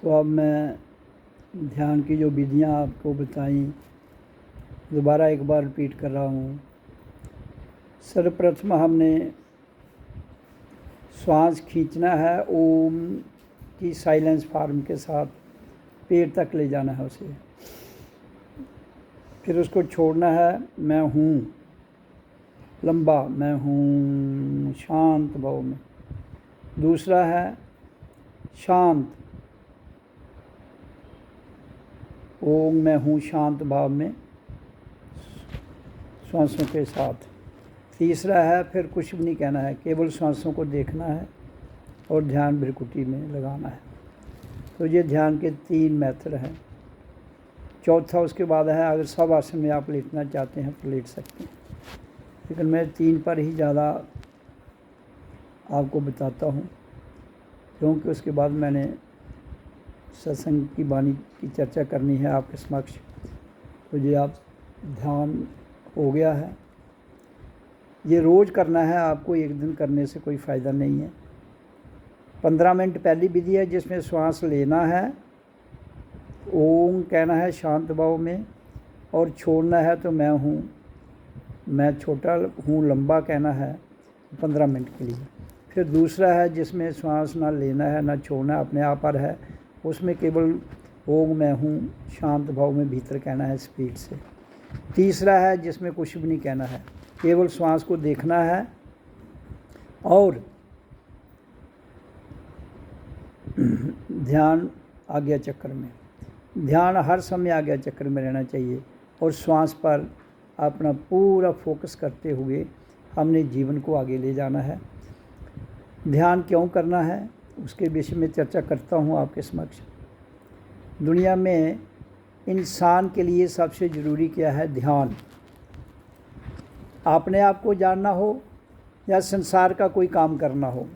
तो अब मैं ध्यान की जो विधियाँ आपको बताई दोबारा एक बार रिपीट कर रहा हूँ। सर्वप्रथम हमने श्वास खींचना है, ओम की साइलेंस फॉर्म के साथ पेट तक ले जाना है उसे। फिर उसको छोड़ना है, मैं हूँ लंबा, मैं हूँ शांत भाव में। दूसरा है शांत, ओम मैं हूँ शांत भाव में श्वासों के साथ। तीसरा है फिर कुछ भी नहीं कहना है, केवल श्वासों को देखना है और ध्यान भ्रिकुटी में लगाना है। तो ये ध्यान के 3 मेथड हैं। चौथा उसके बाद है, अगर सब आसन में आप लेटना चाहते हैं तो लेट सकते हैं, लेकिन मैं 3 पर ही ज़्यादा आपको बताता हूँ, क्योंकि उसके बाद मैंने सत्संग की वाणी की चर्चा करनी है आपके समक्ष। तो ये आप ध्यान हो गया है, ये रोज़ करना है आपको, एक दिन करने से कोई फ़ायदा नहीं है। 15 मिनट पहली विधि है जिसमें श्वास लेना है, ओम कहना है शांत भाव में, और छोड़ना है तो मैं हूँ, मैं छोटा हूँ लंबा कहना है 15 मिनट के लिए। फिर दूसरा है जिसमें श्वास ना लेना है ना छोड़ना, अपने आप पर है, उसमें केवल ओम मैं हूँ शांत भाव में भीतर कहना है स्पीड से। तीसरा है जिसमें कुछ भी नहीं कहना है, केवल श्वास को देखना है और ध्यान आज्ञा चक्र में, ध्यान हर समय आज्ञा चक्र में रहना चाहिए और श्वास पर अपना पूरा फोकस करते हुए हमने जीवन को आगे ले जाना है। ध्यान क्यों करना है उसके विषय में चर्चा करता हूँ आपके समक्ष। दुनिया में इंसान के लिए सबसे ज़रूरी क्या है? ध्यान। अपने आप को जानना हो या संसार का कोई काम करना हो,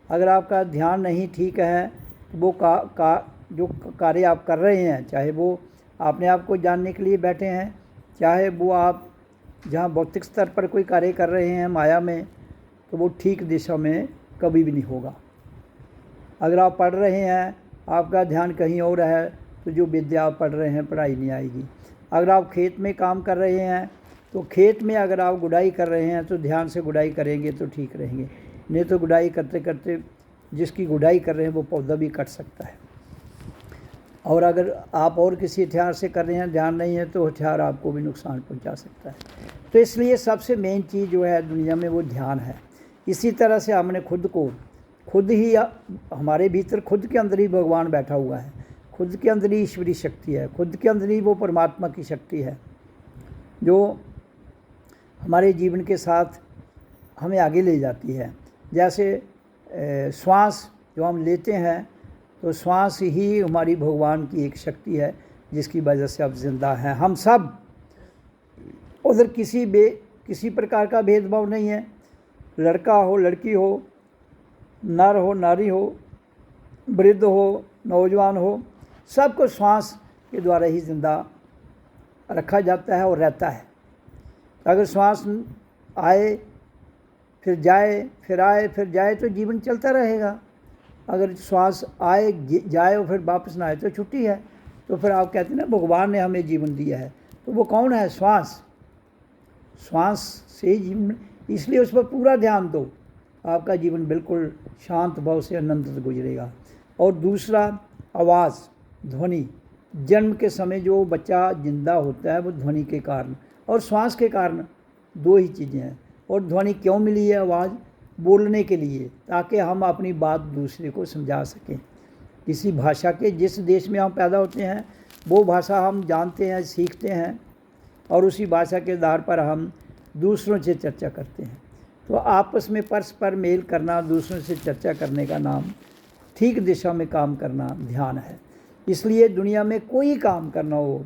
अगर आपका ध्यान नहीं ठीक है तो वो जो कार्य आप कर रहे हैं, चाहे वो अपने आप को जानने के लिए बैठे हैं, चाहे वो आप जहाँ भौतिक स्तर पर कोई कार्य कर रहे हैं माया में, तो वो ठीक दिशा में कभी भी नहीं होगा। अगर आप पढ़ रहे हैं, आपका ध्यान कहीं और है, तो जो विद्या आप पढ़ रहे हैं पढ़ाई नहीं आएगी। अगर आप खेत में काम कर रहे हैं, तो खेत में अगर आप गुड़ाई कर रहे हैं तो ध्यान से गुड़ाई करेंगे तो ठीक रहेंगे, नहीं तो गुड़ाई करते करते जिसकी गुड़ाई कर रहे हैं वो पौधा भी कट सकता है। और अगर आप और किसी हथियार से कर रहे हैं, ध्यान नहीं है, तो हथियार आपको भी नुकसान पहुंचा सकता है। तो इसलिए सबसे मेन चीज़ जो है दुनिया में वो ध्यान है। इसी तरह से हमने खुद ही हमारे भीतर खुद के अंदर ही भगवान बैठा हुआ है, खुद के अंदर ही ईश्वरी शक्ति है, खुद के अंदर ही वो परमात्मा की शक्ति है जो हमारे जीवन के साथ हमें आगे ले जाती है। जैसे श्वास जो हम लेते हैं, तो श्वास ही हमारी भगवान की एक शक्ति है जिसकी वजह से अब जिंदा हैं हम सब। उधर किसी प्रकार का भेदभाव नहीं है, लड़का हो लड़की हो, नर हो नारी हो, वृद्ध हो नौजवान हो, सबको श्वास के द्वारा ही जिंदा रखा जाता है और रहता है। अगर श्वास आए फिर जाए, फिर आए फिर जाए, तो जीवन चलता रहेगा। अगर श्वास आए जाए और फिर वापस ना आए तो छुट्टी है। तो फिर आप कहते हैं ना भगवान ने हमें जीवन दिया है, तो वो कौन है? श्वास से जीवन, इसलिए उस पर पूरा ध्यान दो, आपका जीवन बिल्कुल शांत भाव से आनंदित गुजरेगा। और दूसरा आवाज़, ध्वनि। जन्म के समय जो बच्चा जिंदा होता है वो ध्वनि के कारण और श्वास के कारण, 2 ही चीज़ें हैं। और ध्वनि क्यों मिली है? आवाज़ बोलने के लिए, ताकि हम अपनी बात दूसरे को समझा सकें। किसी भाषा के, जिस देश में हम पैदा होते हैं वो भाषा हम जानते हैं, सीखते हैं, और उसी भाषा के आधार पर हम दूसरों से चर्चा करते हैं। तो आपस में परस्पर मेल करना, दूसरों से चर्चा करने का नाम ठीक दिशा में काम करना ध्यान है। इसलिए दुनिया में कोई काम करना हो,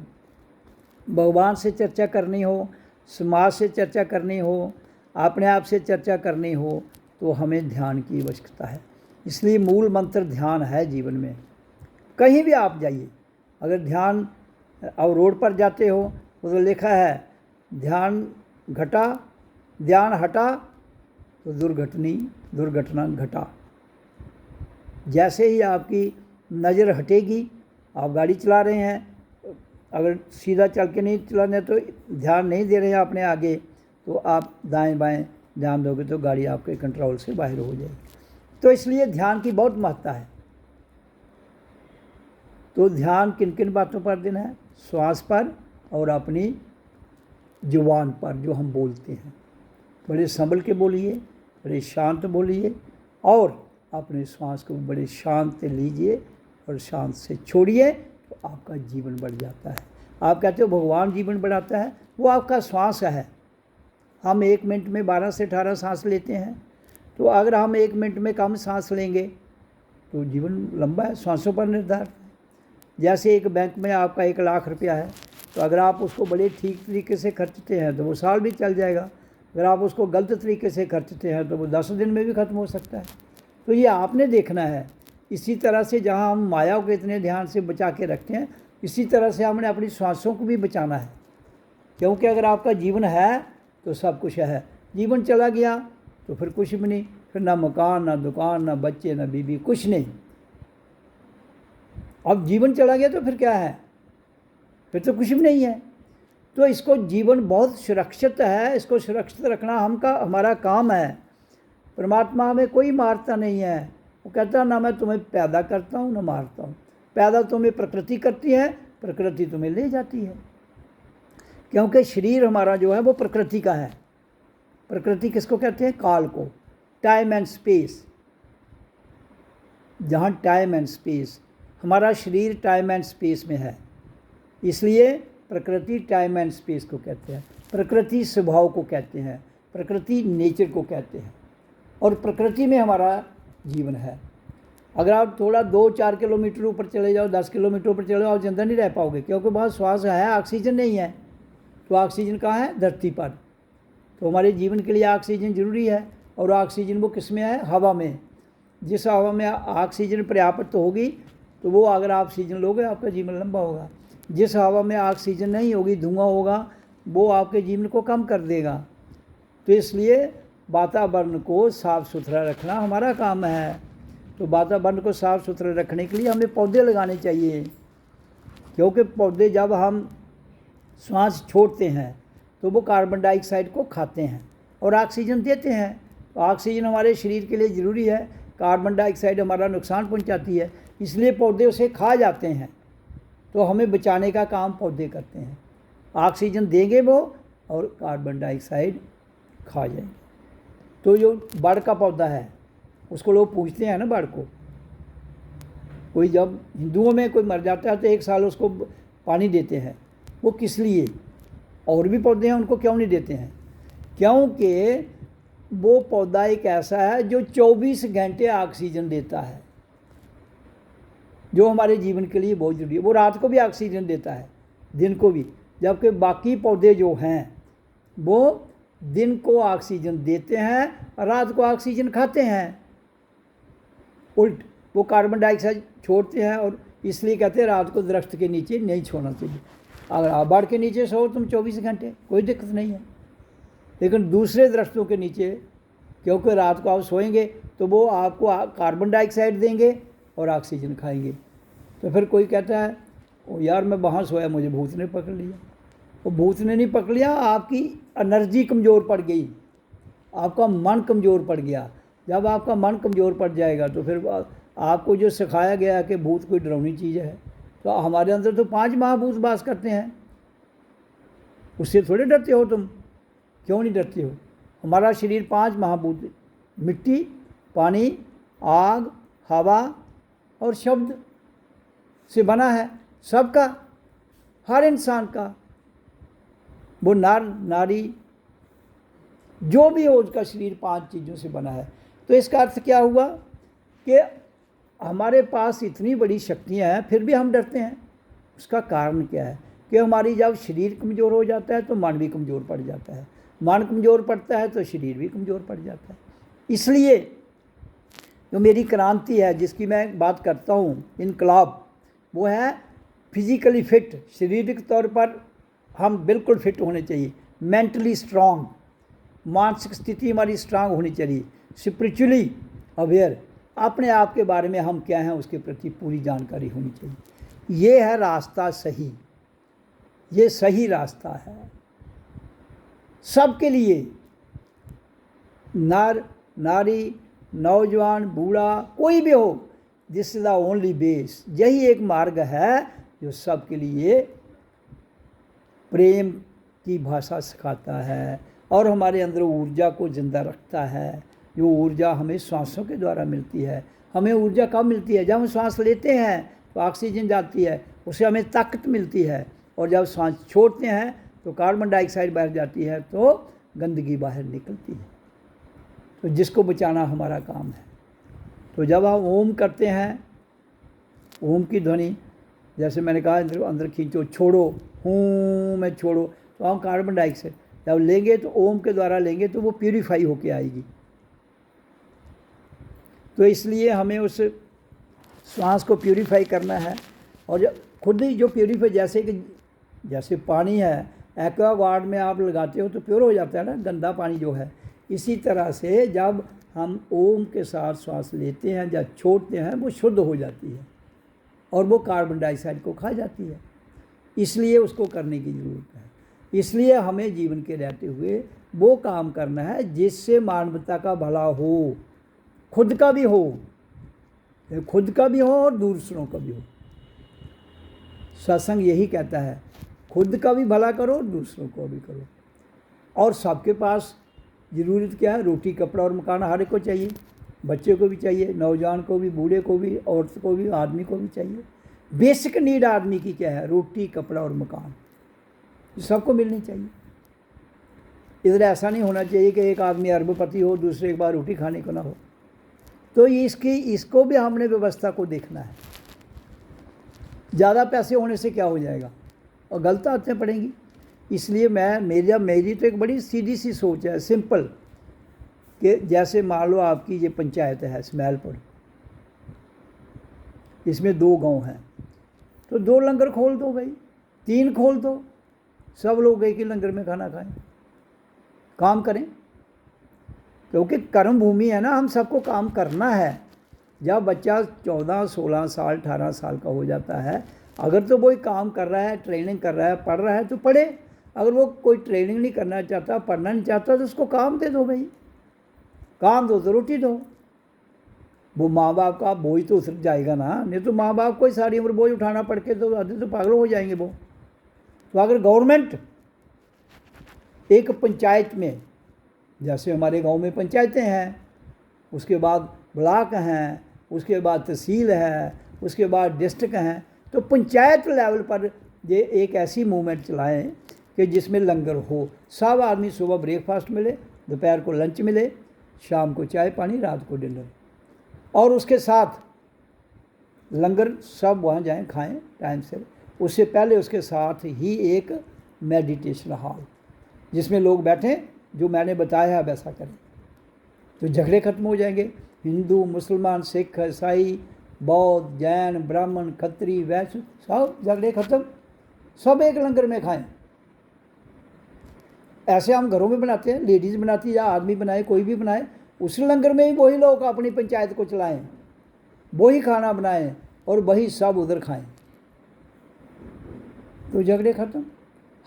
भगवान से चर्चा करनी हो, समाज से चर्चा करनी हो, अपने आप से चर्चा करनी हो, तो हमें ध्यान की आवश्यकता है। इसलिए मूल मंत्र ध्यान है जीवन में। कहीं भी आप जाइए, अगर ध्यान और रोड पर जाते हो तो लिखा है ध्यान घटा, ध्यान हटा तो दुर्घटना घटा। जैसे ही आपकी नज़र हटेगी आप गाड़ी चला रहे हैं, अगर सीधा चल के नहीं चलाने तो ध्यान नहीं दे रहे हैं अपने आगे, तो आप दाएं बाएं ध्यान दोगे तो गाड़ी आपके कंट्रोल से बाहर हो जाएगी। तो इसलिए ध्यान की बहुत महत्ता है। तो ध्यान किन किन बातों पर देना है? श्वास पर और अपनी जुबान पर जो हम बोलते हैं। बड़े संभल के बोलिए, बड़े शांत बोलिए और अपने श्वास को बड़े शांत से लीजिए और शांत से छोड़िए, तो आपका जीवन बढ़ जाता है। आप कहते हो भगवान जीवन बढ़ाता है, वो आपका श्वास है। हम 1 मिनट में 12 से 18 सांस लेते हैं, तो अगर हम 1 मिनट में कम सांस लेंगे तो जीवन लंबा है, सांसों पर निर्धारित है। जैसे एक बैंक में आपका 1 लाख रुपया है, तो अगर आप उसको बड़े ठीक तरीके से खर्चते हैं तो वो साल भी चल जाएगा। अगर आप उसको गलत तरीके से खर्चते हैं तो वो 10 दिन में भी ख़त्म हो सकता है। तो ये आपने देखना है। इसी तरह से जहाँ हम माया को इतने ध्यान से बचा के रखते हैं, इसी तरह से हमने अपनी सांसों को भी बचाना है। क्योंकि अगर आपका जीवन है तो सब कुछ है, जीवन चला गया तो फिर कुछ भी नहीं, फिर ना मकान, ना दुकान, ना बच्चे, ना बीवी, कुछ नहीं। अब जीवन चला गया तो फिर क्या है? फिर तो कुछ भी नहीं है। तो इसको जीवन बहुत सुरक्षित है, इसको सुरक्षित रखना हमारा काम है। परमात्मा में कोई मारता नहीं है। वो कहता ना मैं तुम्हें पैदा करता हूँ ना मारता हूँ। पैदा तुम्हें प्रकृति करती है, प्रकृति तुम्हें ले जाती है। क्योंकि शरीर हमारा जो है वो प्रकृति का है। प्रकृति किसको कहते हैं? काल को, टाइम एंड स्पेस। जहाँ टाइम एंड स्पेस, हमारा शरीर टाइम एंड स्पेस में है, इसलिए प्रकृति टाइम एंड स्पेस को कहते हैं। प्रकृति स्वभाव को कहते हैं, प्रकृति नेचर को कहते हैं, और प्रकृति में हमारा जीवन है। अगर आप थोड़ा 2-4 किलोमीटर ऊपर चले जाओ, 10 किलोमीटर ऊपर चले जाओ, आप जिंदा नहीं रह पाओगे, क्योंकि वहाँ श्वास है, ऑक्सीजन नहीं है। तो ऑक्सीजन कहाँ है? धरती पर। तो हमारे जीवन के लिए ऑक्सीजन ज़रूरी है, और ऑक्सीजन वो किस में है? हवा में। जिस हवा में ऑक्सीजन पर्याप्त होगी तो वो अगर ऑक्सीजन लोगे आपका जीवन लंबा होगा। जिस हवा में ऑक्सीजन नहीं होगी, धुआं होगा, वो आपके जीवन को कम कर देगा। तो इसलिए वातावरण को साफ़ सुथरा रखना हमारा काम है। तो वातावरण को साफ़ सुथरा रखने के लिए हमें पौधे लगाने चाहिए, क्योंकि पौधे जब हम श्वास छोड़ते हैं तो वो कार्बन डाइऑक्साइड को खाते हैं और ऑक्सीजन देते हैं। तो ऑक्सीजन हमारे शरीर के लिए ज़रूरी है, कार्बन डाइऑक्साइड हमारा नुकसान पहुंचाती है, इसलिए पौधे उसे खा जाते हैं। तो हमें बचाने का काम पौधे करते हैं। ऑक्सीजन देंगे वो और कार्बन डाइऑक्साइड खा जाएंगे। तो जो बड़ का पौधा है उसको लोग पूछते हैं ना, बड़ को कोई जब हिंदुओं में कोई मर जाता है तो 1 साल उसको पानी देते हैं। वो किस लिए? और भी पौधे हैं उनको क्यों नहीं देते हैं? क्योंकि वो पौधा एक ऐसा है जो 24 घंटे ऑक्सीजन देता है, जो हमारे जीवन के लिए बहुत जरूरी है। वो रात को भी ऑक्सीजन देता है, दिन को भी, जबकि बाकी पौधे जो हैं वो दिन को ऑक्सीजन देते हैं और रात को ऑक्सीजन खाते हैं। उल्ट वो कार्बन डाइऑक्साइड छोड़ते हैं, और इसलिए कहते हैं रात को दरख्त के नीचे नहीं छोड़ना चाहिए। अगर आप बाड़ के नीचे सो तुम 24 घंटे, कोई दिक्कत नहीं है, लेकिन दूसरे दरख्तों के नीचे, क्योंकि रात को आप सोएंगे तो वो आपको कार्बन डाइऑक्साइड देंगे और ऑक्सीजन खाएंगे। तो फिर कोई कहता है ओ यार मैं वहाँ सोया, मुझे भूत ने पकड़ लिया। वो भूत ने नहीं पकड़ लिया, आपकी एनर्जी कमज़ोर पड़ गई, आपका मन कमज़ोर पड़ गया। जब आपका मन कमज़ोर पड़ जाएगा तो फिर आपको जो सिखाया गया कि भूत कोई डरावनी चीज़ है, तो हमारे अंदर तो 5 महाभूत वास करते हैं, उससे थोड़े डरते हो तुम? क्यों नहीं डरते हो? हमारा शरीर 5 महाभूत, मिट्टी, पानी, आग, हवा और शब्द से बना है। सबका, हर इंसान का, वो नर नारी जो भी हो, उसका शरीर 5 चीज़ों से बना है। तो इसका अर्थ क्या हुआ कि हमारे पास इतनी बड़ी शक्तियाँ हैं फिर भी हम डरते हैं। उसका कारण क्या है कि हमारी जब शरीर कमज़ोर हो जाता है तो मन भी कमज़ोर पड़ जाता है, मन कमज़ोर पड़ता है तो शरीर भी कमज़ोर पड़ जाता है। इसलिए जो मेरी क्रांति है जिसकी मैं बात करता हूँ, इनकलाब, वो है फिज़िकली फिट। शारीरिक तौर पर हम बिल्कुल फिट होने चाहिए, मेंटली स्ट्रांग, मानसिक स्थिति हमारी स्ट्रांग होनी चाहिए, स्पिरिचुअली अवेयर, अपने आप के बारे में हम क्या हैं उसके प्रति पूरी जानकारी होनी चाहिए। ये है रास्ता सही, ये सही रास्ता है सबके लिए, नर नारी, नौजवान, बूढ़ा, कोई भी हो। This is the only base, यही एक मार्ग है जो सबके लिए प्रेम की भाषा सिखाता है और हमारे अंदर ऊर्जा को जिंदा रखता है। जो ऊर्जा हमें सांसों के द्वारा मिलती है। हमें ऊर्जा कब मिलती है? जब हम सांस लेते हैं तो ऑक्सीजन जाती है, उससे हमें ताकत मिलती है, और जब सांस छोड़ते हैं तो कार्बन डाइऑक्साइड बाहर जाती है, तो गंदगी बाहर निकलती है। तो जिसको बचाना हमारा काम है। तो जब हम ओम करते हैं, ओम की ध्वनि, जैसे मैंने कहा अंदर खींचो, छोड़ो, हूँ में छोड़ो, तो हम कार्बन डाइऑक्साइड जब लेंगे तो ओम के द्वारा लेंगे तो वो प्यूरीफाई होके आएगी। तो इसलिए हमें उस श्वास को प्यूरीफाई करना है। और जब खुद ही जो प्यूरीफाई, जैसे पानी है, एक्वागार्ड में आप लगाते हो तो प्योर हो जाता है ना, गंदा पानी जो है। इसी तरह से जब हम ओम के साथ श्वास लेते हैं, जब छोड़ते हैं, वो शुद्ध हो जाती है और वो कार्बन डाइऑक्साइड को खा जाती है। इसलिए उसको करने की ज़रूरत है। इसलिए हमें जीवन के रहते हुए वो काम करना है जिससे मानवता का भला हो, खुद का भी हो और दूसरों का भी हो। सत्संग यही कहता है, खुद का भी भला करो, दूसरों को भी करो। और सबके पास ज़रूरत क्या है? रोटी, कपड़ा और मकान हर एक को चाहिए। बच्चे को भी चाहिए, नौजवान को भी, बूढ़े को भी, औरत को भी, आदमी को भी चाहिए। बेसिक नीड आदमी की क्या है? रोटी, कपड़ा और मकान, सबको मिलनी चाहिए। इधर ऐसा नहीं होना चाहिए कि एक आदमी अरबपति हो, दूसरे एक बार रोटी खाने को ना हो। तो इसको भी हमने व्यवस्था को देखना है। ज़्यादा पैसे होने से क्या हो जाएगा और गलत आदतें पड़ेंगी। इसलिए मेरी तो एक बड़ी सीधी सी सोच है, सिंपल, कि जैसे मान लो आपकी ये पंचायत है स्मैलपुर, इसमें 2 गांव हैं, तो 2 लंगर खोल दो भाई, 3 खोल दो, सब लोग एक ही लंगर में खाना खाएं, काम करें। क्योंकि कर्म भूमि है ना, हम सबको काम करना है। जब बच्चा 14, 16 साल, 18 साल का हो जाता है, अगर तो वो काम कर रहा है, ट्रेनिंग कर रहा है, पढ़ रहा है तो पढ़े। अगर वो कोई ट्रेनिंग नहीं करना चाहता, पढ़ना नहीं चाहता, तो उसको काम दे दो भाई, काम दो तो रोटी दो। वो माँ बाप का बोझ तो उतर जाएगा ना, नहीं तो माँ बाप को ही सारी उम्र बोझ उठाना पड़ के तो आधे तो पागल हो जाएंगे वो। तो अगर गवर्नमेंट एक पंचायत में, जैसे हमारे गांव में पंचायतें हैं, उसके बाद ब्लॉक हैं, उसके बाद तहसील है, उसके बाद डिस्ट्रिक्ट हैं, तो पंचायत लेवल पर ये एक ऐसी मूवमेंट चलाएं कि जिसमें लंगर हो। सब आदमी सुबह ब्रेकफास्ट मिले, दोपहर को लंच मिले, शाम को चाय पानी, रात को डिनर, और उसके साथ लंगर सब वहाँ जाएं खाएं टाइम से। उससे पहले उसके साथ ही एक मेडिटेशन हॉल, जिसमें लोग बैठें, जो मैंने बताया है वैसा करें, तो झगड़े खत्म हो जाएंगे। हिंदू, मुसलमान, सिख, ईसाई, बौद्ध, जैन, ब्राह्मण, खत्री, वैश्य, सब झगड़े खत्म, सब एक लंगर में खाएं। ऐसे हम घरों में बनाते हैं, लेडीज़ बनाती है या आदमी बनाए, कोई भी बनाए, उस लंगर में ही वही लोग अपनी पंचायत को चलाएं, वही खाना बनाएं और वही सब उधर खाएं, तो झगड़े खत्म।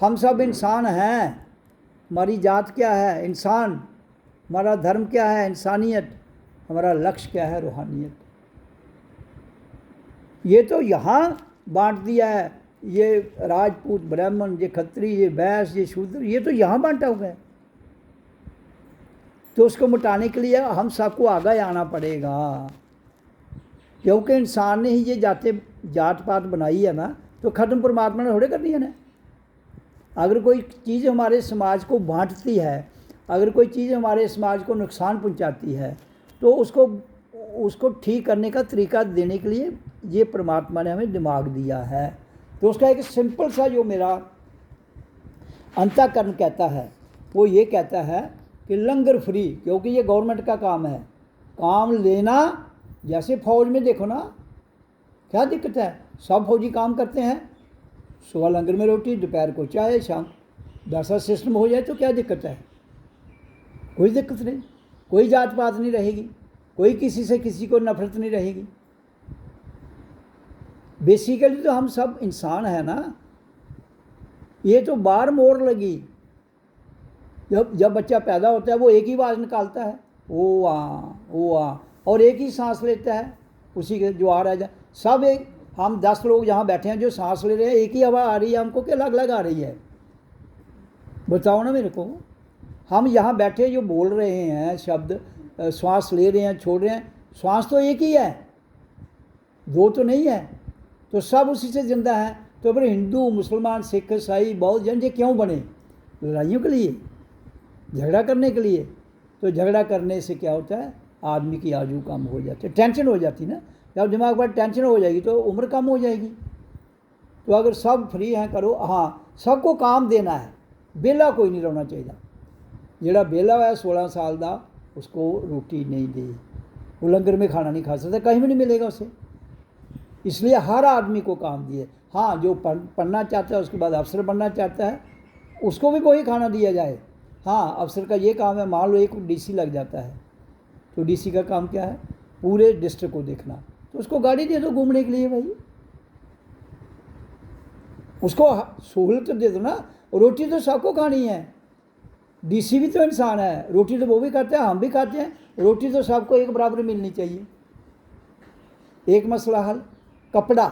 हम सब इंसान हैं। हमारी जात क्या है? इंसान। हमारा धर्म क्या है? इंसानियत। हमारा लक्ष्य क्या है? रूहानियत। ये तो यहाँ बांट दिया है, ये राजपूत, ब्राह्मण, ये खत्री, ये वैश्य, ये शूद्र, ये तो यहाँ बांटा हुआ है। तो उसको मिटाने के लिए हम सबको आगे आना पड़ेगा, क्योंकि इंसान ने ही ये जात पात बनाई है ना, तो ख़त्म परमात्मा ने थोड़े करनी है ना। अगर कोई चीज़ हमारे समाज को बांटती है, अगर कोई चीज़ हमारे समाज को नुकसान पहुंचाती है, तो उसको ठीक करने का तरीका देने के लिए ये परमात्मा ने हमें दिमाग दिया है। तो उसका एक सिंपल सा जो मेरा अंतःकरण कहता है, वो ये कहता है कि लंगर फ्री, क्योंकि ये गवर्नमेंट का काम है। काम लेना, जैसे फौज में देखो ना, क्या दिक्कत है? सब फौजी काम करते हैं, सुबह लंगर में रोटी, दोपहर को चाय, शाम, वैसा सिस्टम हो जाए तो क्या दिक्कत है? कोई दिक्कत नहीं, कोई जात पात नहीं रहेगी, कोई किसी से किसी को नफरत नहीं रहेगी। बेसिकली तो हम सब इंसान हैं ना। ये तो बार मोर लगी, जब बच्चा पैदा होता है वो एक ही आवाज़ निकालता है, ओ आ, और एक ही सांस लेता है, उसी के जो आ रहा है सब एक। हम 10 लोग यहाँ बैठे हैं जो सांस ले रहे हैं, एक ही आवाज़ आ रही है हमको कि अलग अलग आ रही है? बताओ ना मेरे को। हम यहाँ बैठे जो बोल रहे हैं शब्द, श्वास ले रहे हैं छोड़ रहे हैं, श्वास तो एक ही है, दो तो नहीं है। तो सब उसी से जिंदा है। तो फिर हिंदू, मुसलमान, सिख, ईसाई, बौद्ध, जैन ये क्यों बने? लड़ाइयों के लिए, झगड़ा करने के लिए। तो झगड़ा करने से क्या होता है, आदमी की आयु कम हो जाती है, टेंशन हो जाती है ना। जब दिमाग पर टेंशन हो जाएगी तो उम्र कम हो जाएगी। तो अगर सब फ्री हैं करो, हाँ सबको काम देना है, बेला कोई नहीं रहना चाहिए। ਜਿਹੜਾ बेला है 16 साल का, उसको रोटी नहीं दे, वो लंगर में खाना नहीं खा सकता, कहीं भी नहीं मिलेगा उसे। इसलिए हर आदमी को काम दिए। हाँ, जो पढ़ना चाहता है, उसके बाद अफसर बनना चाहता है, उसको भी वही खाना दिया जाए। हाँ, अफसर का ये काम है, मान लो एक डीसी लग जाता है, तो डीसी का काम क्या है, पूरे डिस्ट्रिक्ट को देखना। तो उसको गाड़ी दे दो घूमने के लिए भाई, उसको सहूलत दे दो ना। रोटी तो सबको खानी है, डीसी भी तो इंसान है, रोटी तो वो भी खाते हैं, हम भी खाते हैं। रोटी तो सबको एक बराबर मिलनी चाहिए। एक मसला हल। कपड़ा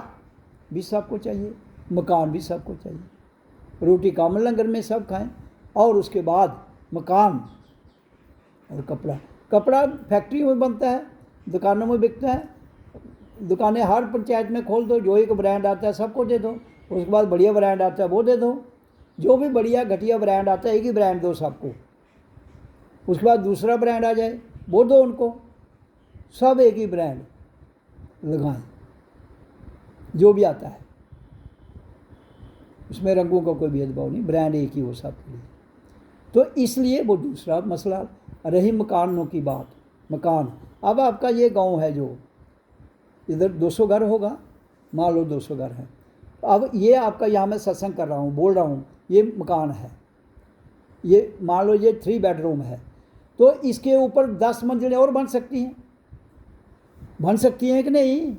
भी सबको चाहिए, मकान भी सबको चाहिए। रोटी कामन लंगर में सब खाएं, और उसके बाद मकान और कपड़ा। कपड़ा फैक्ट्रियों में बनता है, दुकानों में बिकता है। दुकानें हर पंचायत में खोल दो, जो एक ब्रांड आता है सबको दे दो। उसके बाद बढ़िया ब्रांड आता है वो दे दो। जो भी बढ़िया घटिया ब्रांड आता है एक ही ब्रांड दो सबको। उसके बाद दूसरा ब्रांड आ जाए वो दो उनको। सब एक ही ब्रांड लगाएं, जो भी आता है, उसमें रंगों का कोई भेदभाव नहीं, ब्रांड एक ही हो सबके लिए। तो इसलिए वो दूसरा मसला। रही मकानों की बात, मकान। अब आपका ये गांव है, जो इधर 200 घर होगा, मान लो 200 घर हैं। अब ये आपका, यहाँ मैं सत्संग कर रहा हूँ, बोल रहा हूँ, ये मकान है, ये मान लो ये 3 बेडरूम है। तो इसके ऊपर 10 मंजिलें और बन सकती हैं, बन सकती हैं कि नहीं?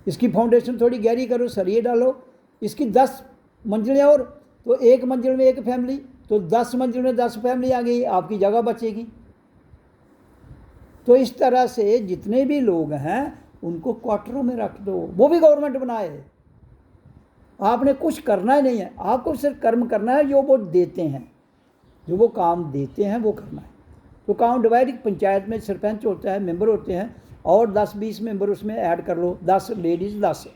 इसकी फाउंडेशन थोड़ी गहरी करो, सरिये डालो, इसकी 10 मंजिलें और, तो एक मंजिल में एक फैमिली, तो 10 मंजिल में 10 फैमिली आ गई, आपकी जगह बचेगी। तो इस तरह से जितने भी लोग हैं उनको क्वार्टरों में रख दो, वो भी गवर्नमेंट बनाए। आपने कुछ करना ही नहीं है, आपको सिर्फ कर्म करना है, जो वो देते हैं, जो वो काम देते हैं वो करना है। तो काम डिवाइड, पंचायत में सरपंच होता है, मेंबर होते हैं, और 10-20 मेंबर उसमें ऐड कर लो, 10 लेडीज़ 10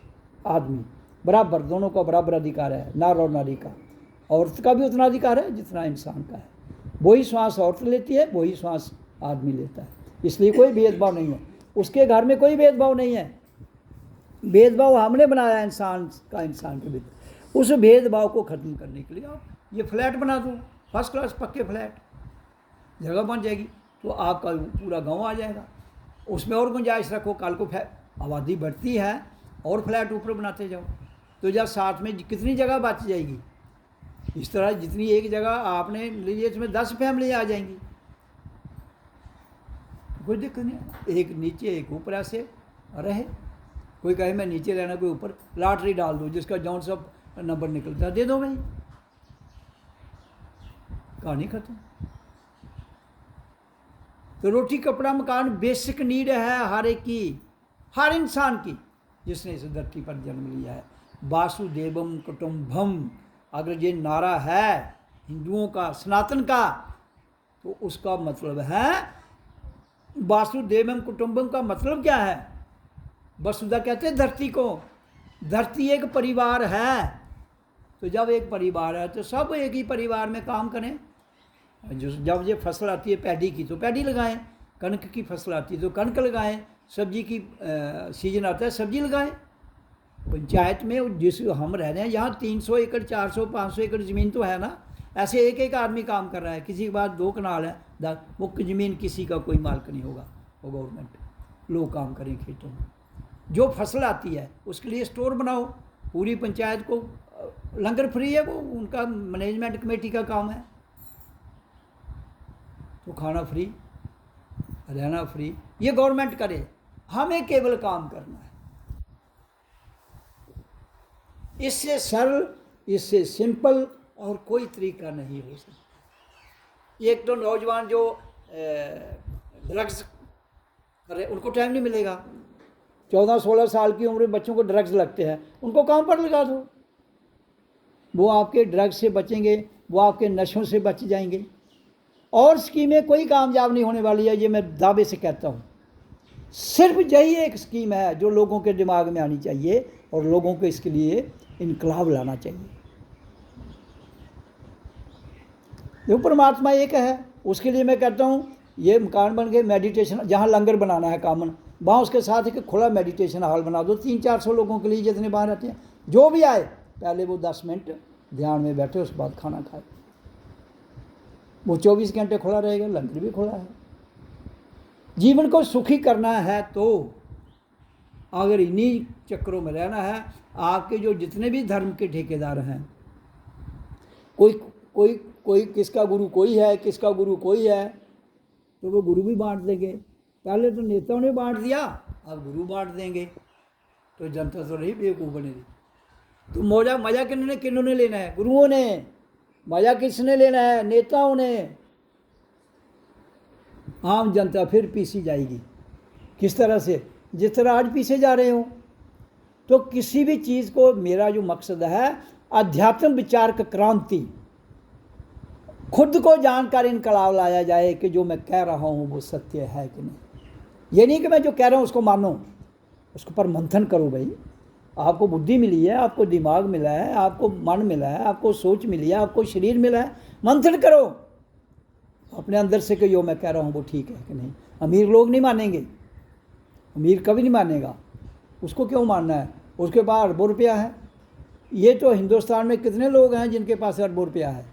आदमी, बराबर, दोनों का बराबर अधिकार है, नर और नारी का। औरत का भी उतना अधिकार है जितना इंसान का है। वही श्वास औरत लेती है, वही श्वास आदमी लेता है। इसलिए कोई भेदभाव नहीं है, उसके घर में कोई भेदभाव नहीं है। भेदभाव हमने बनाया इंसान का, इंसान के भीतर। उस भेदभाव को ख़त्म करने के लिए आप ये फ्लैट बना दो, फर्स्ट क्लास पक्के फ्लैट, जगह बन जाएगी, तो आपका पूरा गांव आ जाएगा। उसमें और गुंजाइश रखो, कल को आबादी बढ़ती है और फ्लैट ऊपर बनाते जाओ, तो जब साथ में कितनी जगह बच जाएगी। इस तरह जितनी एक जगह आपने लीजिए, इसमें 10 फैमिली आ जाएंगी, कोई दिक्कत नहीं। एक नीचे एक ऊपर ऐसे रहे। कोई कहे मैं नीचे रहना, कोई ऊपर, लॉटरी डाल दो, जिसका जौन सा नंबर निकलता है दे दो भाई, कहानी खत्म। तो रोटी कपड़ा मकान बेसिक नीड है हर एक की, हर इंसान की, जिसने इस धरती पर जन्म लिया है। वासुदेवम कुटुंबम, अगर ये नारा है हिंदुओं का, सनातन का, तो उसका मतलब है वासुदेवम कुटुंबम का मतलब क्या है? वसुधा कहते हैं धरती को, धरती एक परिवार है। तो जब एक परिवार है तो सब एक ही परिवार में काम करें। जब ये फसल आती है पैडी की तो पैडी लगाएं, कणक की फसल आती है तो कणक लगाएं, सब्जी की सीजन आता है सब्जी लगाएं। पंचायत में जिस हम रह रहे हैं यहाँ 300 एकड़ 400 500 एकड़ ज़मीन तो है ना, ऐसे एक एक आदमी काम कर रहा है। किसी के पास 2 कनाल है, मुख्य ज़मीन किसी का कोई मालिक नहीं होगा, वो गवर्नमेंट। लोग काम करें खेतों में, जो फसल आती है उसके लिए स्टोर बनाओ। पूरी पंचायत को लंगर फ्री है, वो उनका मैनेजमेंट कमेटी का काम है। तो खाना फ्री, रहना फ्री, ये गवर्नमेंट करे, हमें केवल काम करना है। इससे सरल, इससे सिंपल और कोई तरीका नहीं हो सकता। एक तो नौजवान जो ड्रग्स करे, उनको टाइम नहीं मिलेगा। 14-16 साल की उम्र में बच्चों को ड्रग्स लगते हैं, उनको काम पर लगा दो, वो आपके ड्रग्स से बचेंगे, वो आपके नशों से बच जाएंगे। और स्कीमें कोई कामयाब नहीं होने वाली है, ये मैं दावे से कहता हूँ। सिर्फ यही एक स्कीम है जो लोगों के दिमाग में आनी चाहिए और लोगों को इसके लिए इनकलाब लाना चाहिए। जो परमात्मा एक है, उसके लिए मैं कहता हूँ ये मकान बन गए, मेडिटेशन जहाँ लंगर बनाना है कामन, वहाँ उसके साथ एक खुला मेडिटेशन हॉल बना दो, 300-400 लोगों के लिए, जितने बाहर रहते हैं, जो भी आए पहले वो 10 मिनट ध्यान में बैठे, उसके बाद खाना खाए। वो 24 घंटे खुला रहेगा, लंगर भी खुला है। जीवन को सुखी करना है तो अगर इन्हीं चक्रों में रहना है, आपके जो जितने भी धर्म के ठेकेदार हैं, कोई कोई कोई किसका गुरु कोई है, किसका गुरु कोई है, तो वो गुरु भी बांट देंगे। पहले तो नेताओं ने बांट दिया, अब गुरु बांट देंगे, तो जनता तो नहीं बेवकूफ़ बनेगी। तो मजा किन्होंने लेना है? गुरुओं ने। मजा किसने लेना है? नेताओं ने। आम जनता फिर पीसी जाएगी। किस तरह से? जिस तरह आज पीछे जा रहे हो। तो किसी भी चीज़ को, मेरा जो मकसद है, अध्यात्म विचारक क्रांति, खुद को जानकर इनकलाब लाया जाए कि जो मैं कह रहा हूँ वो सत्य है कि नहीं। ये नहीं कि मैं जो कह रहा हूँ उसको मानो, उसके ऊपर मंथन करो। भाई आपको बुद्धि मिली है, आपको दिमाग मिला है, आपको मन मिला है, आपको सोच मिली है, आपको शरीर मिला है, मंथन करो अपने अंदर से कि जो मैं कह रहा हूँ वो ठीक है कि नहीं। अमीर लोग नहीं मानेंगे, अमीर कभी नहीं मानेगा। उसको क्यों मानना है? उसके पास अरबों रुपया है। ये तो हिंदुस्तान में कितने लोग हैं जिनके पास अरबों रुपया है?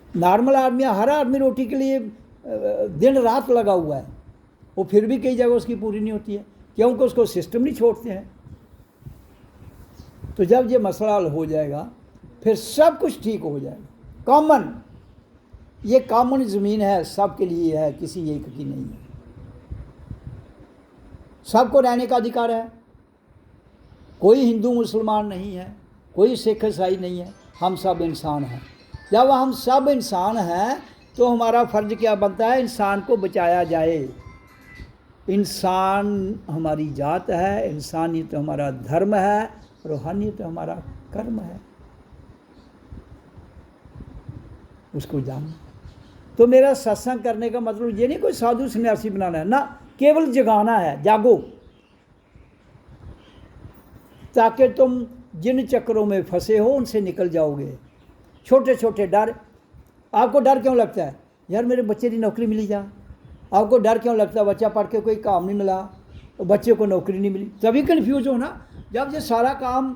नॉर्मल आदमी, हर आदमी रोटी के लिए दिन रात लगा हुआ है, वो फिर भी कई जगह उसकी पूरी नहीं होती है, क्योंकि उसको सिस्टम नहीं छोड़ते हैं। तो जब ये मसला हल हो जाएगा फिर सब कुछ ठीक हो जाएगा। कॉमन, ये कॉमन ज़मीन है, सबके लिए है, किसी एक की नहीं है। सबको रहने का अधिकार है। कोई हिंदू मुसलमान नहीं है, कोई सिख ईसाई नहीं है, हम सब इंसान हैं। जब हम सब इंसान हैं तो हमारा फ़र्ज क्या बनता है? इंसान को बचाया जाए। इंसान हमारी जात है, इंसानियत हमारा धर्म है, रूहानियत हमारा कर्म है। उसको जानना। तो मेरा सत्संग करने का मतलब ये नहीं कोई साधु सन्यासी बनाना है ना, केवल जगाना है। जागो, ताकि तुम जिन चक्रों में फंसे हो उनसे निकल जाओगे। छोटे छोटे डर, आपको डर क्यों लगता है? यार मेरे बच्चे की नौकरी मिली जा। आपको डर क्यों लगता है? बच्चा पढ़ के कोई काम नहीं मिला, तो बच्चे को नौकरी नहीं मिली, तभी कन्फ्यूज हो ना। जब ये सारा काम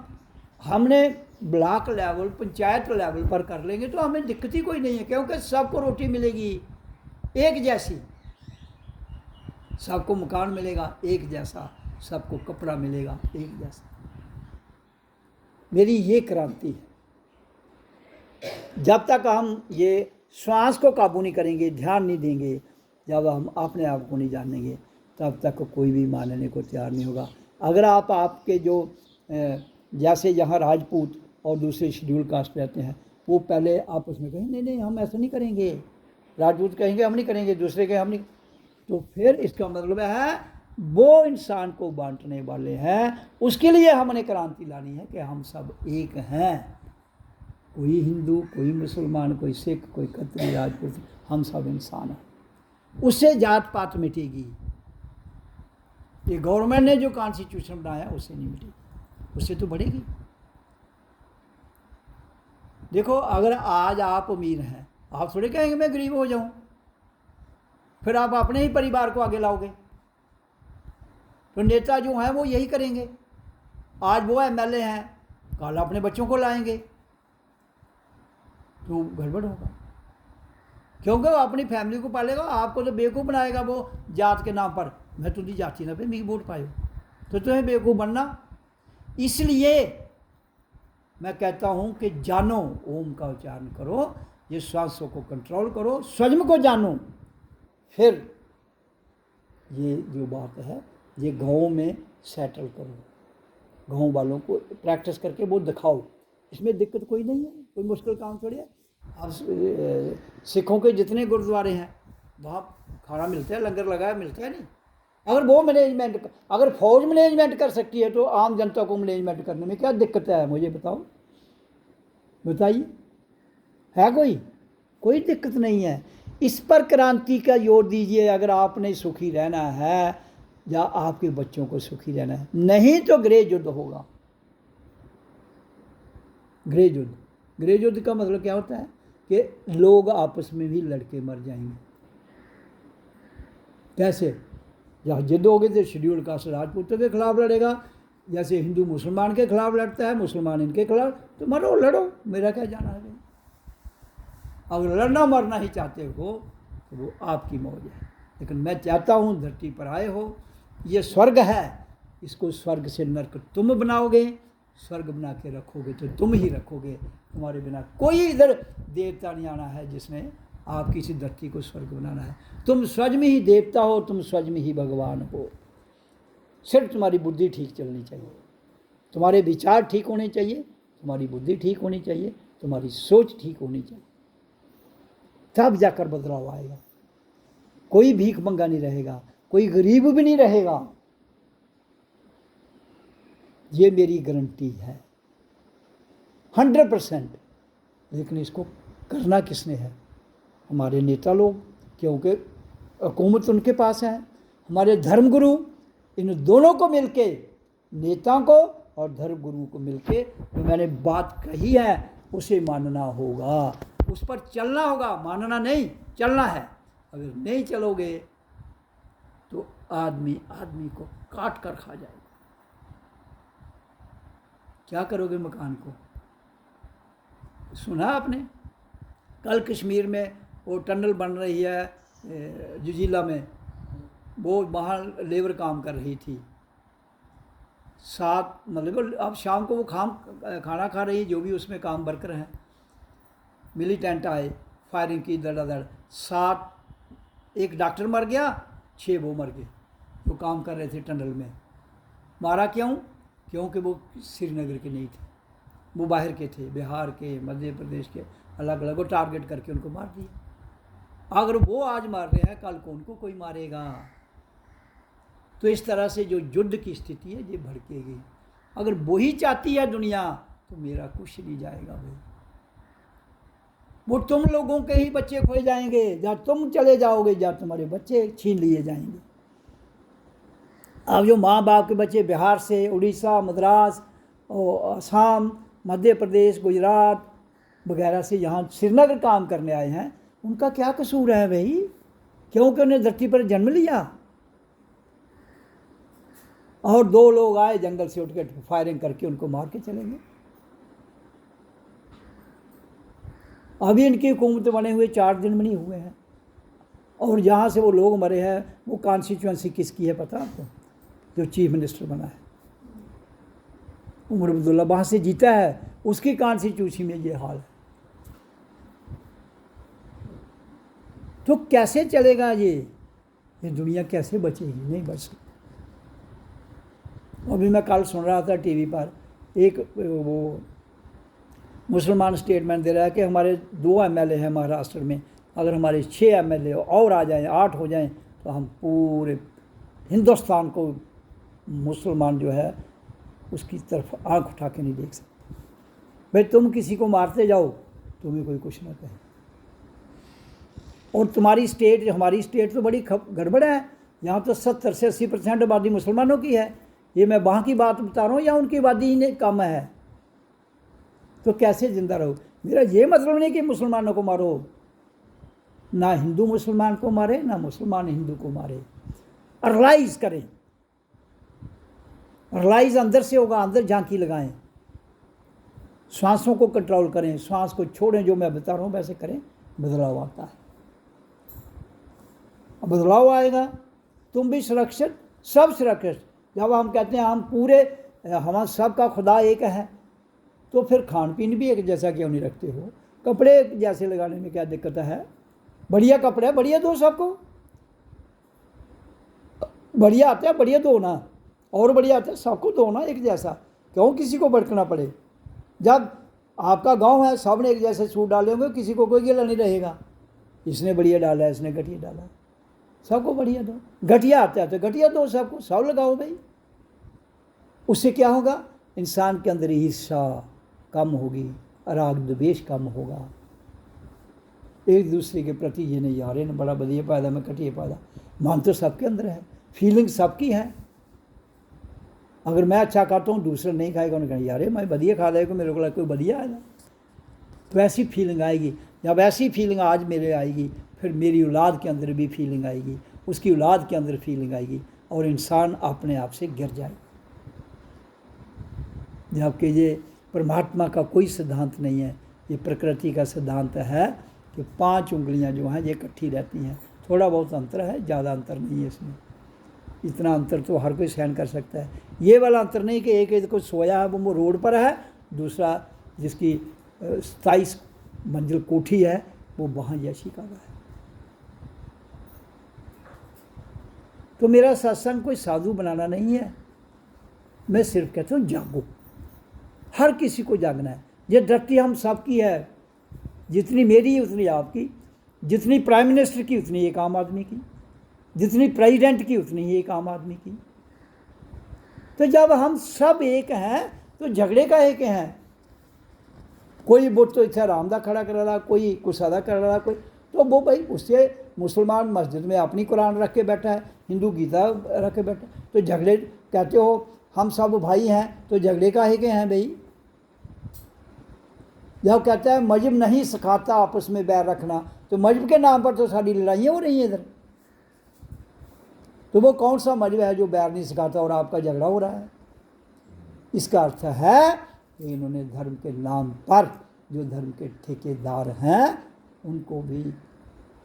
हमने ब्लॉक लेवल, पंचायत लेवल पर कर लेंगे तो हमें दिक्कत ही कोई नहीं है, क्योंकि सबको रोटी मिलेगी एक जैसी, सबको मकान मिलेगा एक जैसा, सबको कपड़ा मिलेगा एक जैसा। मेरी ये क्रांति है। जब तक हम ये श्वास को काबू नहीं करेंगे, ध्यान नहीं देंगे, जब हम अपने आप को नहीं जानेंगे, तब तक कोई भी मानने को तैयार नहीं होगा। अगर आप आपके जो जैसे यहाँ राजपूत और दूसरे शेड्यूल कास्ट रहते हैं, वो पहले आपस में कहें नहीं नहीं हम ऐसा नहीं करेंगे, राजपूत कहेंगे हम नहीं करेंगे, दूसरे कहें हम नहीं, तो फिर इसका मतलब है वो इंसान को बांटने वाले हैं। उसके लिए हमने क्रांति लानी है कि हम सब एक हैं। कोई हिंदू, कोई मुसलमान, कोई सिख, कोई खत्री, राजपूत, हम सब इंसान हैं। उससे जात पात मिटेगी। ये गवर्नमेंट ने जो कॉन्स्टिट्यूशन बनाया उससे नहीं मिटेगी, उससे तो बढ़ेगी। देखो, अगर आज आप अमीर हैं, आप थोड़े कहेंगे मैं गरीब हो जाऊं, फिर आप अपने ही परिवार को आगे लाओगे। तो नेता जो हैं वो यही करेंगे। आज वो एमएलए हैं, कल अपने बच्चों को लाएंगे, तो गड़बड़ होगा, क्योंकि वो अपनी फैमिली को पालेगा। आपको तो बेवकूफ़ बनाएगा वो जात के नाम पर। मैं तुझी जाती ना पे मेरी वोट पायो, तो तुम्हें बेवकूफ़ बनना। इसलिए मैं कहता हूँ कि जानो, ओम का उच्चारण करो, ये श्वासों को कंट्रोल करो, स्वयं को जानो, फिर ये जो बात है ये गाँव में सेटल करो। गाँव वालों को प्रैक्टिस करके वो दिखाओ, इसमें दिक्कत कोई नहीं है, कोई मुश्किल काम थोड़ी है। अब सिखों के जितने गुरुद्वारे हैं वहाँ खाना मिलता है, लंगर लगाया मिलता है नहीं। अगर वो मैनेजमेंट, अगर फौज मैनेजमेंट कर सकती है तो आम जनता को मैनेजमेंट करने में क्या दिक्कत है, मुझे बताओ, बताइए, है कोई दिक्कत नहीं है। इस पर क्रांति का जोर दीजिए अगर आपने सुखी रहना है या आपके बच्चों को सुखी रहना है, नहीं तो गृह युद्ध होगा। गृह युद्ध का मतलब क्या होता है कि लोग आपस में भी लड़के मर जाएंगे। कैसे? जहाँ जिद होगी तो शेड्यूल कास्ट राजपूतों के खिलाफ लड़ेगा, जैसे हिंदू मुसलमान के खिलाफ लड़ता है, मुसलमान इनके खिलाफ, तो मरो लड़ो, मेरा क्या जाना है। अगर लड़ना मरना ही चाहते हो तो वो आपकी मौज है, लेकिन मैं चाहता हूँ धरती पर आए हो, ये स्वर्ग है, इसको स्वर्ग से नरक तुम बनाओगे, स्वर्ग बना के रखोगे तो तुम ही रखोगे, तुम्हारे बिना कोई इधर देवता नहीं आना है जिसने आप किसी धरती को स्वर्ग बनाना है। तुम स्वयं में ही देवता हो, तुम स्वयं में ही भगवान हो। सिर्फ तुम्हारी बुद्धि ठीक चलनी चाहिए, तुम्हारे विचार ठीक होने चाहिए, तुम्हारी बुद्धि ठीक होनी चाहिए, तुम्हारी सोच ठीक होनी चाहिए, तब जाकर बदलाव आएगा। कोई भीख मंगा नहीं रहेगा, कोई गरीब भी नहीं रहेगा, ये मेरी गारंटी है 100%। लेकिन इसको करना किसने है? हमारे नेता लोग, क्योंकि हुकूमत उनके पास है। हमारे धर्मगुरु, इन दोनों को मिलके, नेता को और धर्मगुरु को मिलके जो मैंने बात कही है उसे मानना होगा, उस पर चलना होगा, मानना नहीं, चलना है। अगर नहीं चलोगे तो आदमी को काट कर खा जाएगा। क्या करोगे मकान को? सुना आपने कल कश्मीर में वो टनल बन रही है जुजीला में, वो वहाँ लेबर काम कर रही थी, 7 मतलब अब शाम को वो खाना खा रही, जो भी उसमें काम वर्कर हैं, मिलिटेंट आए, फायरिंग की धड़ाधड़, 7, एक डॉक्टर मर गया, 6 वो मर गए जो काम कर रहे थे टनल में। मारा क्यों? क्योंकि वो श्रीनगर के नहीं थे, वो बाहर के थे, बिहार के, मध्य प्रदेश के, अलग अलग, वो टारगेट करके उनको मार दिया। अगर वो आज मार रहे हैं, कल को उनको कोई मारेगा। तो इस तरह से जो युद्ध की स्थिति है ये भड़केगी। अगर वही चाहती है दुनिया तो मेरा कुछ नहीं जाएगा भाई, वो तुम लोगों के ही बच्चे खोए जाएंगे, जहाँ तुम चले जाओगे, जहाँ तुम्हारे बच्चे छीन लिए जाएंगे। अब जो माँ बाप के बच्चे बिहार से, उड़ीसा, मद्रास और असम, मध्य प्रदेश, गुजरात वगैरह से यहाँ श्रीनगर काम करने आए हैं, उनका क्या कसूर है भाई? क्योंकि उन्हें धरती पर जन्म लिया। और 2 लोग आए जंगल से उठ के फायरिंग करके उनको मार के चले गए। अभी इनकी हुकूमत बने हुए 4 दिन में नहीं हुए हैं, और जहाँ से वो लोग मरे हैं वो कॉन्स्टिट्यूंसी किसकी है पता आपको? जो चीफ मिनिस्टर बना है उमर अब्दुल्ला, वहाँ से जीता है, उसकी कॉन्स्टिट्यूंसी में ये हाल है। तो कैसे चलेगा ये दुनिया कैसे बचेगी? नहीं बच सकती। अभी मैं कल सुन रहा था टीवी पर, एक वो मुसलमान स्टेटमेंट दे रहा है कि हमारे 2 MLA हैं महाराष्ट्र में, अगर हमारे 6 MLA और आ जाएं, 8 हो जाएं, तो हम पूरे हिंदुस्तान को मुसलमान जो है उसकी तरफ आंख उठा के नहीं देख सकते। भाई तुम किसी को मारते जाओ, तुम्हें कोई कुछ ना कहे। और तुम्हारी स्टेट, हमारी स्टेट तो बड़ी गड़बड़ है, यहाँ तो 70 से 80% आबादी मुसलमानों की है। ये मैं वहाँ की बात बता रहा हूँ या उनकी आबादी ही कम है, तो कैसे जिंदा रहो? मेरा ये मतलब नहीं कि मुसलमानों को मारो, ना हिंदू मुसलमान को मारे, ना मुसलमान हिंदू को मारे। रियलाइज करें, रियलाइज अंदर से होगा, अंदर झांकी लगाएं, सांसों को कंट्रोल करें, सांस को छोड़ें, जो मैं बता रहा हूँ वैसे करें, बदलाव आता है। बदलाव आएगा, तुम भी सुरक्षित, सब सुरक्षित। जब हम कहते हैं हम पूरे, हमारा सबका खुदा एक है, तो फिर खान पीन भी एक जैसा क्यों नहीं रखते हो? कपड़े जैसे लगाने में क्या दिक्कत है? बढ़िया कपड़े बढ़िया दो, सबको बढ़िया आता है बढ़िया दो ना, और बढ़िया आता है सबको दो ना एक जैसा। क्यों किसी को भड़कना पड़े? जब आपका गांव है, सब ने एक जैसे सूट डाले होंगे, किसी को कोई गिला नहीं रहेगा, इसने बढ़िया डाला है, इसने घटिया डाला, सबको बढ़िया दो। घटिया आता है तो घटिया दो, सबको सब लगाओ भाई। उससे क्या होगा? इंसान के अंदर ईर्ष्या कम होगी, राग द्वेष कम होगा, एक दूसरे के प्रति ये नहीं यार इन्हें बड़ा बढ़िया पाया, मैं घटिया पाया। मन तो सबके अंदर है, फीलिंग सबकी है। अगर मैं अच्छा खाता हूँ, दूसरा नहीं खाएगा, उन्हें कहें यार मैं बढ़िया खा रहा है, मेरे को कोई बढ़िया आएगा, तो ऐसी फीलिंग आएगी। जब ऐसी फीलिंग आज मेरे आएगी, फिर मेरी औलाद के अंदर भी फीलिंग आएगी, उसकी औलाद के अंदर फीलिंग आएगी, और इंसान अपने आप से गिर जाएगा। जबकि ये परमात्मा का कोई सिद्धांत नहीं है, ये प्रकृति का सिद्धांत है कि 5 उंगलियां जो हैं ये इकट्ठी रहती हैं। थोड़ा बहुत अंतर है, ज़्यादा अंतर नहीं है इसमें। इतना अंतर तो हर कोई सहन कर सकता है। ये वाला अंतर नहीं कि एक को सोया है वो रोड पर है, दूसरा जिसकी 27 मंजिल कोठी है वो वहाँ यशी कर रहा है। तो मेरा सत्संग कोई साधु बनाना नहीं है, मैं सिर्फ कहता हूँ जागो। हर किसी को जागना है। ये धरती हम सबकी है, जितनी मेरी है उतनी आपकी, जितनी प्राइम मिनिस्टर की उतनी एक आम आदमी की, जितनी प्रेसिडेंट की उतनी ही एक आम आदमी की। तो जब हम सब एक हैं तो झगड़े का एक हैं। कोई बुत तो इतना रामदा खड़ा कर रहा, कोई कुसादा कर रहा, कोई तो वो भाई उससे मुसलमान मस्जिद में अपनी कुरान रख के बैठा है, हिंदू गीता रख के बैठा है। तो झगड़े कहते हो हम सब भाई हैं, तो झगड़े का के हैं भाई। जब कहता है मजहब नहीं सिखाता आपस में बैर रखना, तो मजहब के नाम पर तो सारी लड़ाइयाँ हो रही हैं इधर। तो वो कौन सा मजहब है जो बैर नहीं सिखाता और आपका झगड़ा हो रहा है? इसका अर्थ है कि इन्होंने धर्म के नाम पर जो धर्म के ठेकेदार हैं उनको भी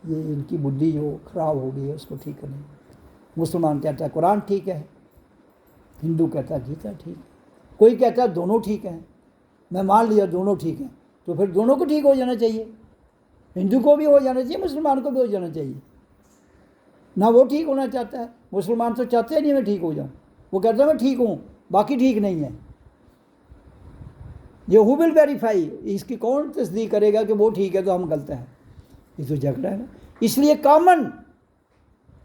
ये इनकी बुद्धि जो खराब हो गई है उसको ठीक करनी। मुसलमान कहता है कुरान ठीक है, हिंदू कहता है गीता ठीक है, कोई कहता है दोनों ठीक हैं। मैं मान लिया दोनों ठीक हैं, तो फिर दोनों को ठीक हो जाना चाहिए। हिंदू को भी हो जाना चाहिए, मुसलमान को भी हो जाना चाहिए ना। वो ठीक होना चाहता है, मुसलमान तो चाहते हैं नहीं मैं ठीक हो जाऊँ, वो कहता है मैं ठीक हूँ बाकी ठीक नहीं है। ये हु विल वेरीफाई, इसकी कौन तस्दीक करेगा कि वो ठीक है तो हम गलत हैं? ये तो झगड़ा है ना। इसलिए कॉमन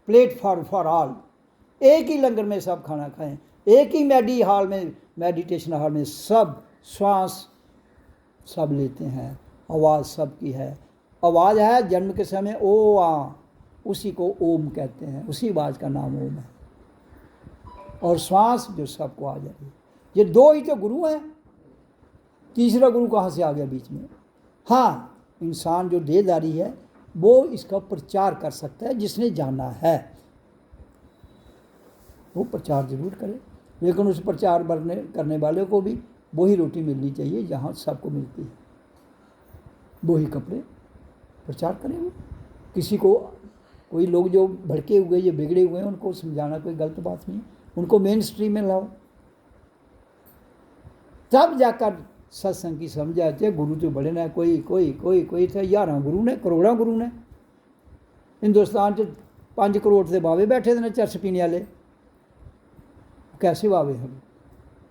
प्लेटफॉर्म फॉर ऑल, एक ही लंगर में सब खाना खाएं, एक ही मेडिटेशन हॉल में सब श्वास सब लेते हैं, आवाज़ सबकी है। आवाज़ है जन्म के समय ओ आ, उसी को ओम कहते हैं, उसी आवाज़ का नाम ओम है। और श्वास जो सबको आ जाती है। ये दो ही तो गुरु हैं, तीसरा गुरु कहाँ से आ गया बीच में? हाँ, इंसान जो देहधारी है वो इसका प्रचार कर सकता है, जिसने जाना है वो प्रचार जरूर करे, लेकिन उस प्रचार करने वाले को भी वही रोटी मिलनी चाहिए जहाँ सबको मिलती है, वही कपड़े प्रचार करेंगे। किसी को कोई लोग जो भड़के हुए ये बिगड़े हुए हैं उनको समझाना कोई गलत बात नहीं, उनको मेन स्ट्रीम में लाओ, तब जाकर सत्संग की समझ आती है। गुरु तो बड़े ने, कोई कोई कोई कोई थे 11 गुरु ने, करोड़ा गुरु ने। हिंदुस्तान च 5 करोड़ से बावे बैठे थे चरस पीने वाले। कैसे बावे हम?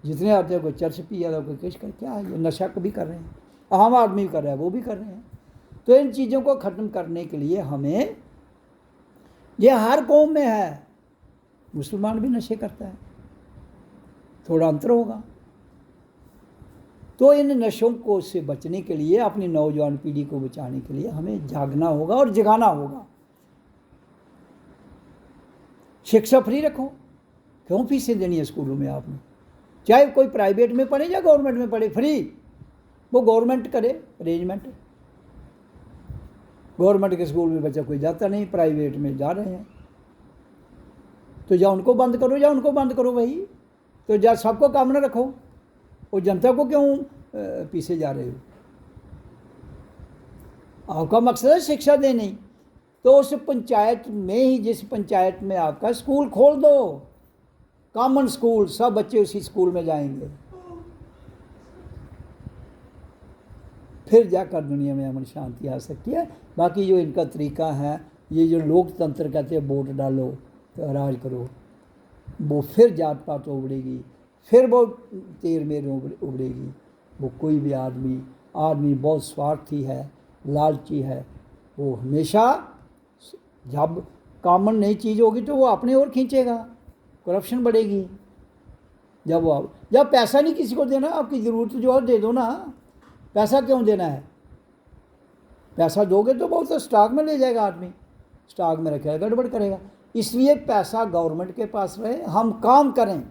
जितने आते हैं कोई चरस पी रहा, कोई किस कर, क्या है ये नशा भी कर रहे हैं, आम आदमी भी कर रहा है, वो भी कर रहे हैं। तो इन चीज़ों को ख़त्म करने के लिए हमें, ये हर कौम में है, मुसलमान भी नशे करता है, थोड़ा अंतर होगा। तो इन नशों को से बचने के लिए, अपनी नौजवान पीढ़ी को बचाने के लिए हमें जागना होगा और जगाना होगा। शिक्षा फ्री रखो, क्यों फीसें देनी है स्कूलों में आपने? चाहे कोई प्राइवेट में पढ़े या गवर्नमेंट में पढ़े, फ्री वो गवर्नमेंट करे अरेंजमेंट। गवर्नमेंट के स्कूल में बच्चा कोई जाता नहीं, प्राइवेट में जा रहे हैं, तो या उनको बंद करो या उनको बंद करो भाई। तो या सबको काम न रखो, और जनता को क्यों पीछे जा रहे हो? आपका मकसद है शिक्षा देनी, तो उस पंचायत में ही, जिस पंचायत में आपका स्कूल खोल दो, कॉमन स्कूल, सब बच्चे उसी स्कूल में जाएंगे, फिर जाकर दुनिया में अमन शांति आ सकती है। बाकी जो इनका तरीका है, ये जो लोकतंत्र कहते हैं वोट डालो तो राज करो, वो फिर जात पात उबड़ेगी, फिर वो तेल में उबलेगी। वो कोई भी आदमी बहुत स्वार्थी है, लालची है, वो हमेशा जब कॉमन नई चीज़ होगी तो वो अपने ओर खींचेगा, करप्शन बढ़ेगी। जब पैसा नहीं किसी को देना, आपकी ज़रूरत जो है दे दो ना, पैसा क्यों देना है? पैसा दोगे तो बहुत स्टॉक में ले जाएगा आदमी, स्टॉक में रखेगा, गड़बड़ करेगा। इसलिए पैसा गवर्नमेंट के पास रहे, हम काम करें,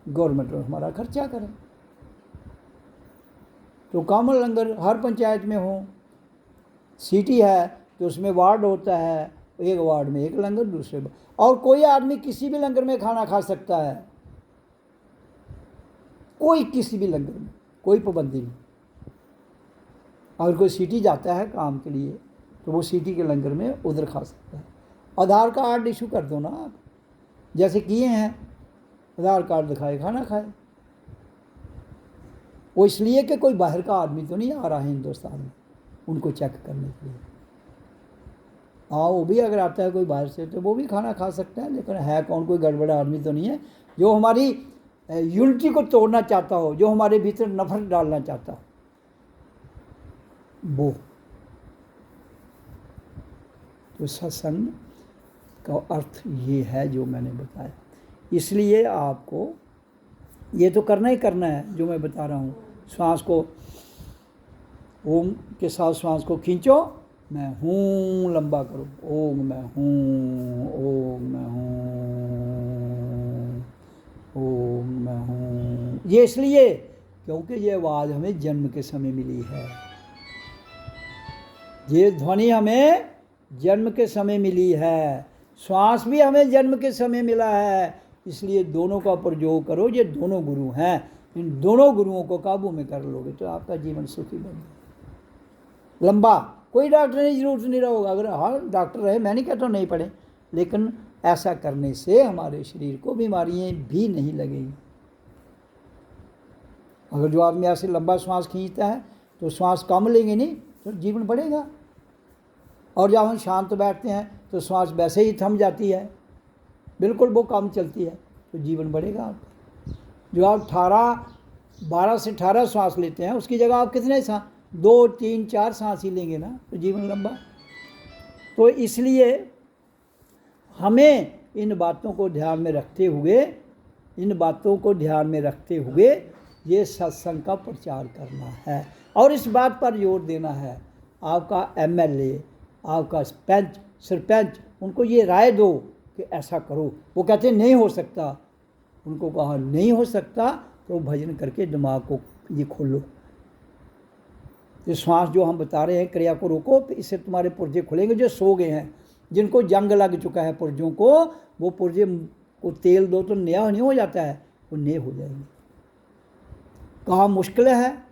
गवर्नमेंट हमारा खर्चा करें। तो कॉमन लंगर हर पंचायत में हो, सिटी है तो उसमें वार्ड होता है, एक वार्ड में एक लंगर, दूसरे और कोई आदमी किसी भी लंगर में खाना खा सकता है, कोई किसी भी लंगर में, कोई पाबंदी नहीं। अगर कोई सिटी जाता है काम के लिए तो वो सिटी के लंगर में उधर खा सकता है। आधार कार्ड इशू कर दो ना आप, जैसे किए हैं, आधार कार्ड दिखाए खाना खाए। वो इसलिए कि कोई बाहर का आदमी तो नहीं आ रहा है हिंदुस्तान में उनको चेक करने के लिए। हाँ, वो भी अगर आता है कोई बाहर से तो वो भी खाना खा सकता है, लेकिन है कौन, कोई गड़बड़ा आदमी तो नहीं है जो हमारी यूनिटी को तोड़ना चाहता हो, जो हमारे भीतर नफरत डालना चाहता हो। वो तो सत्संग का अर्थ ये है जो मैंने बताया। इसलिए आपको ये तो करना ही करना है जो मैं बता रहा हूँ। श्वास को ओम के साथ श्वास को खींचो, मैं हूँ लंबा करो, ओम मैं हूँ, ओम मैं हूँ, ओम मैं हूँ। ये इसलिए क्योंकि ये आवाज़ हमें जन्म के समय मिली है, ये ध्वनि हमें जन्म के समय मिली है, श्वास भी हमें जन्म के समय मिला है। इसलिए दोनों का प्रयोग करो, ये दोनों गुरु हैं, इन दोनों गुरुओं को काबू में कर लोगे तो आपका जीवन सुखी बन लंबा। कोई डॉक्टर की जरूरत नहीं रहोगा। अगर हाँ डॉक्टर रहे, मैं नहीं कहता नहीं पढ़े, लेकिन ऐसा करने से हमारे शरीर को बीमारियां भी नहीं लगेंगी। अगर जो आदमी ऐसे लंबा श्वास खींचता है तो श्वास कम लेंगे नहीं तो जीवन बढ़ेगा, और जब हम शांत बैठते हैं तो श्वास वैसे ही थम जाती है, बिल्कुल वो कम चलती है, तो जीवन बढ़ेगा आपका। जो आप 12 से 18 श्वास लेते हैं उसकी जगह आप कितने 2, 3, 4 सांस ही लेंगे ना, तो जीवन लंबा। तो इसलिए हमें इन बातों को ध्यान में रखते हुए ये सत्संग का प्रचार करना है, और इस बात पर जोर देना है। आपका एमएलए, आपका सरपंच उनको ये राय दो कि ऐसा करो। वो कहते हैं नहीं हो सकता, उनको कहा नहीं हो सकता तो भजन करके दिमाग को ये खोलो। ये श्वास जो हम बता रहे हैं क्रिया को रोको, तो इससे तुम्हारे पुर्जे खुलेंगे। जो सो गए हैं, जिनको जंग लग चुका है पुर्जों को, वो पुर्जे को तेल दो तो नया नहीं हो जाता है, वो नए हो जाएंगे। कहा मुश्किल है,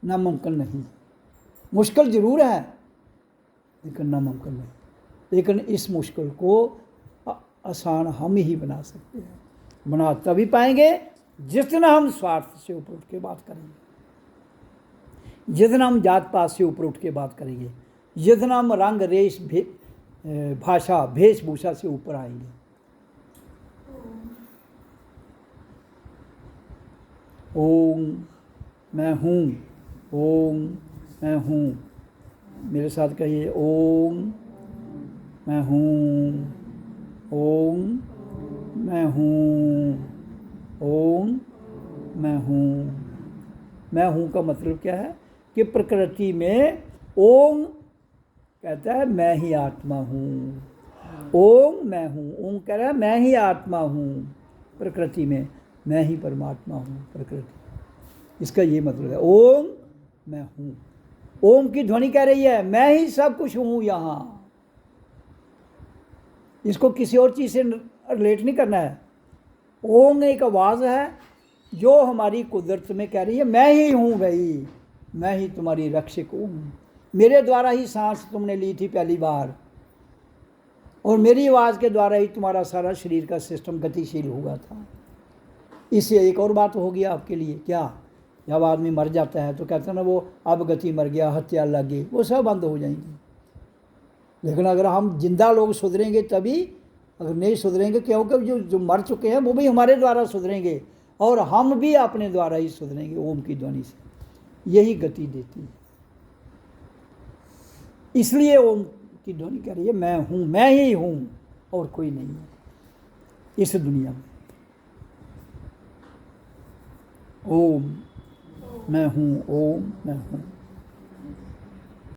नामुमकिन नहीं। मुश्किल ज़रूर है लेकिन नामुमकिन नहीं। लेकिन इस मुश्किल को आसान हम ही बना सकते हैं। बना तभी पाएंगे जितना हम स्वार्थ से ऊपर उठ के बात करेंगे, जितना हम जात पात से ऊपर उठ के बात करेंगे, जितना हम रंग रेश भाषा वेशभूषा से ऊपर आएंगे। ओम मैं हूँ, ओम मैं हूँ। मेरे साथ कहिए, ओम मैं हूँ, ओम मैं हूँ, ओम मैं हूँ। मैं हूँ का मतलब क्या है कि प्रकृति में ओम कहता है मैं ही आत्मा हूँ। ओम मैं हूँ, ओम कह रहा है मैं ही आत्मा हूँ। प्रकृति में मैं ही परमात्मा हूँ। प्रकृति, इसका ये मतलब है ओम मैं हूँ। ओम की ध्वनि कह रही है मैं ही सब कुछ हूँ यहाँ। इसको किसी और चीज़ से रिलेट नहीं करना है। ओम एक आवाज़ है जो हमारी कुदरत में कह रही है मैं ही हूँ भाई, मैं ही तुम्हारी रक्षक हूँ। मेरे द्वारा ही सांस तुमने ली थी पहली बार, और मेरी आवाज़ के द्वारा ही तुम्हारा सारा शरीर का सिस्टम गतिशील हुआ था। इससे एक और बात होगी आपके लिए, क्या? जब आदमी मर जाता है तो कहते हैं ना वो अब गति मर गया, हत्या लग गई, वो सब बंद हो जाएंगी। लेकिन अगर हम जिंदा लोग सुधरेंगे तभी अगर नहीं सुधरेंगे, क्योंकि जो मर चुके हैं वो भी हमारे द्वारा सुधरेंगे और हम भी अपने द्वारा ही सुधरेंगे ओम की ध्वनि से। यही गति देती है। इसलिए ओम की ध्वनि कह रही है मैं हूँ, मैं ही हूँ और कोई नहीं है इस दुनिया में। ओम मैं हूँ, ओम मैं हूँ।